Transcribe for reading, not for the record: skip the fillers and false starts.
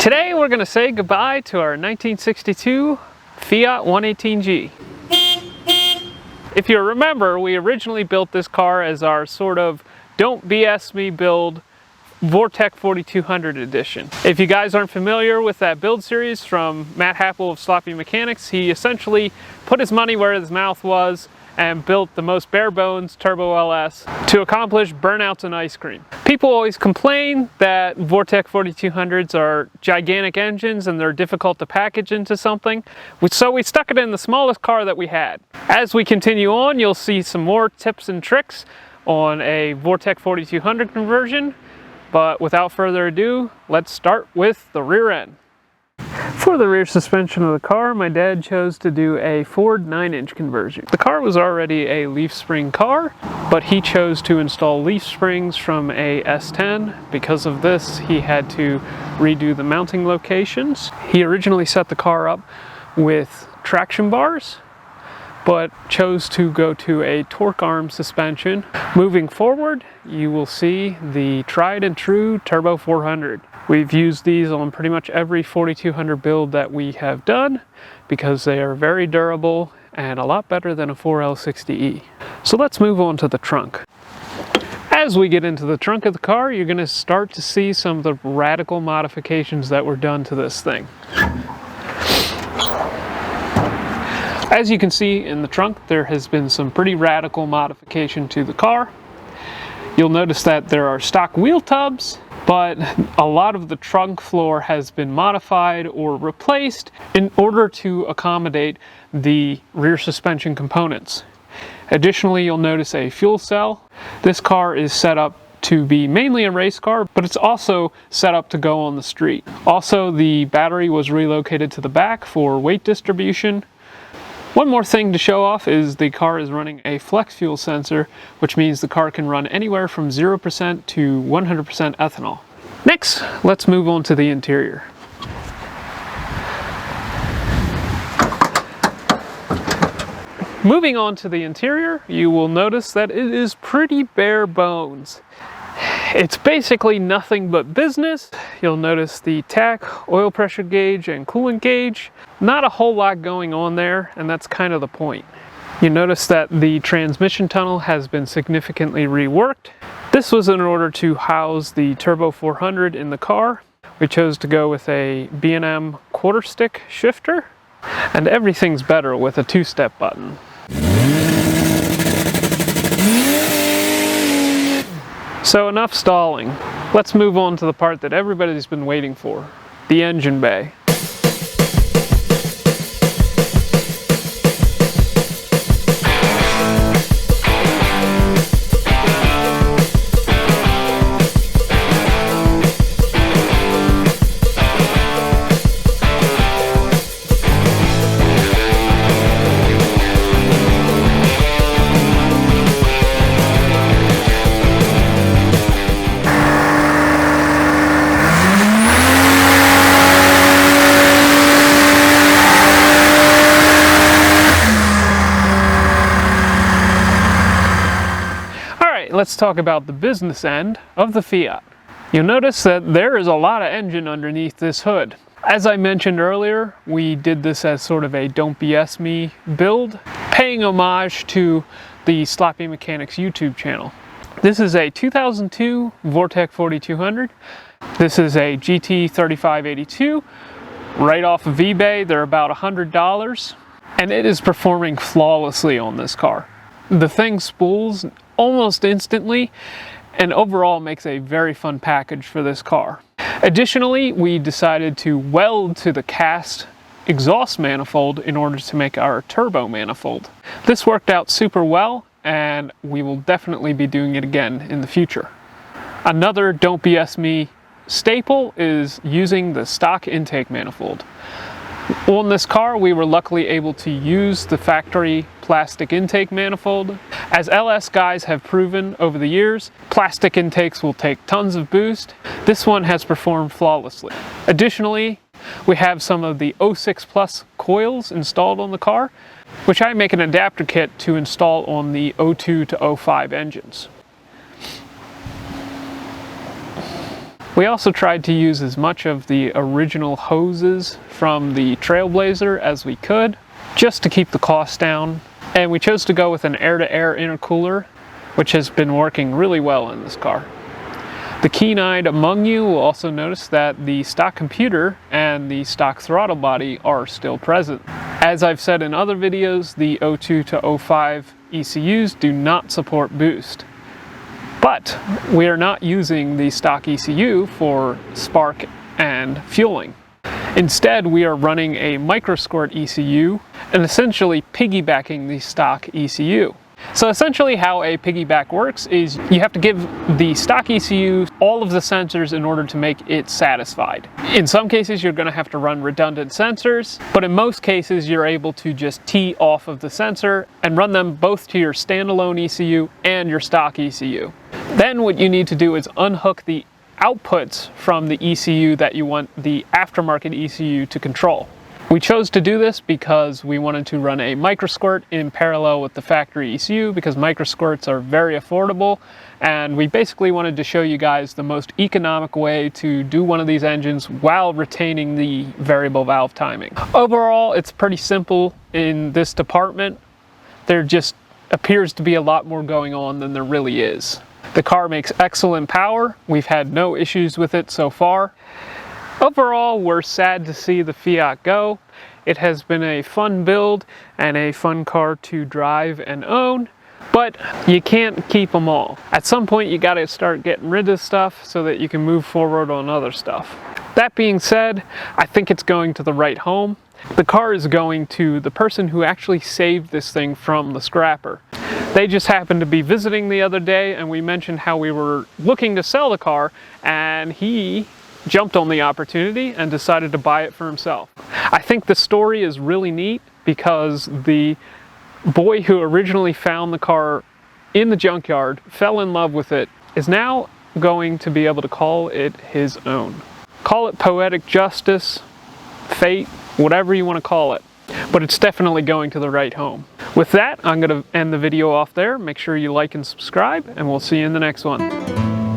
Today we're going to say goodbye to our 1962 Fiat 118G. If you remember, we originally built this car as our sort of don't BS me build Vortec 4200 edition. If you guys aren't familiar with that build series from Matt Happel of Sloppy Mechanics, he essentially put his money where his mouth was and built the most bare bones turbo LS to accomplish burnouts and ice cream. People always complain that Vortec 4200s are gigantic engines and they're difficult to package into something, so we stuck it in the smallest car that we had. As we continue on, you'll see some more tips and tricks on a Vortec 4200 conversion, but without further ado, let's start with the rear end. For the rear suspension of the car, my dad chose to do a Ford 9-inch conversion. The car was already a leaf spring car, but he chose to install leaf springs from a S10. Because of this, he had to redo the mounting locations. He originally set the car up with traction bars, but chose to go to a torque arm suspension. Moving forward, you will see the tried and true Turbo 400. We've used these on pretty much every 4200 build that we have done because they are very durable and a lot better than a 4L60E. So let's move on to the trunk. As we get into the trunk of the car, you're going to start to see some of the radical modifications that were done to this thing. As you can see in the trunk, there has been some pretty radical modification to the car. You'll notice that there are stock wheel tubs, but a lot of the trunk floor has been modified or replaced in order to accommodate the rear suspension components. Additionally, you'll notice a fuel cell. This car is set up to be mainly a race car, but it's also set up to go on the street. Also, the battery was relocated to the back for weight distribution. One more thing to show off is the car is running a flex fuel sensor, which means the car can run anywhere from 0% to 100% ethanol. Next, let's move on to the interior. Moving on to the interior, you will notice that it is pretty bare bones. It's basically nothing but business. You'll notice the tach, oil pressure gauge, and coolant gauge. Not a whole lot going on there, and that's kind of the point. You notice that the transmission tunnel has been significantly reworked. This was in order to house the Turbo 400 in the car. We chose to go with a B&M quarter stick shifter, and everything's better with a two-step button. So enough stalling. Let's move on to the part that everybody's been waiting for, the engine bay. Let's talk about the business end of the Fiat. You'll notice that there is a lot of engine underneath this hood. As I mentioned earlier, we did this as sort of a don't BS me build, paying homage to the Sloppy Mechanics YouTube channel. This is a 2002 Vortec 4200. This is a GT 3582. Right off of eBay, they're about $100, and it is performing flawlessly on this car. The thing spools almost instantly and overall makes a very fun package for this car. Additionally, we decided to weld to the cast exhaust manifold in order to make our turbo manifold. This worked out super well, and we will definitely be doing it again in the future. Another don't BS me staple is using the stock intake manifold. On this car, we were luckily able to use the factory plastic intake manifold. As LS guys have proven over the years, plastic intakes will take tons of boost. This one has performed flawlessly. Additionally, we have some of the 06 Plus coils installed on the car, which I make an adapter kit to install on the 02 to 05 engines. We also tried to use as much of the original hoses from the Trailblazer as we could, just to keep the cost down. And we chose to go with an air-to-air intercooler, which has been working really well in this car. The keen-eyed among you will also notice that the stock computer and the stock throttle body are still present. As I've said in other videos, the 02 to 05 ECUs do not support boost. But we are not using the stock ECU for spark and fueling. Instead, we are running a microsquirt ECU and essentially piggybacking the stock ECU. So essentially how a piggyback works is you have to give the stock ECU all of the sensors in order to make it satisfied. In some cases you're going to have to run redundant sensors, but in most cases you're able to just tee off of the sensor and run them both to your standalone ECU and your stock ECU. Then what you need to do is unhook the outputs from the ECU that you want the aftermarket ECU to control. We chose to do this because we wanted to run a microsquirt in parallel with the factory ECU, because microsquirts are very affordable, and we basically wanted to show you guys the most economic way to do one of these engines while retaining the variable valve timing. Overall, it's pretty simple in this department. There just appears to be a lot more going on than there really is. The car makes excellent power. We've had no issues with it so far. Overall, we're sad to see the Fiat go. It has been a fun build and a fun car to drive and own, but you can't keep them all. At some point, you gotta start getting rid of stuff so that you can move forward on other stuff. That being said, I think it's going to the right home. The car is going to the person who actually saved this thing from the scrapper. They just happened to be visiting the other day, and we mentioned how we were looking to sell the car, and he jumped on the opportunity and decided to buy it for himself. I think the story is really neat because the boy who originally found the car in the junkyard, fell in love with it, is now going to be able to call it his own. Call it poetic justice, fate, whatever you want to call it, but it's definitely going to the right home. With that, I'm going to end the video off there. Make sure you like and subscribe, and we'll see you in the next one.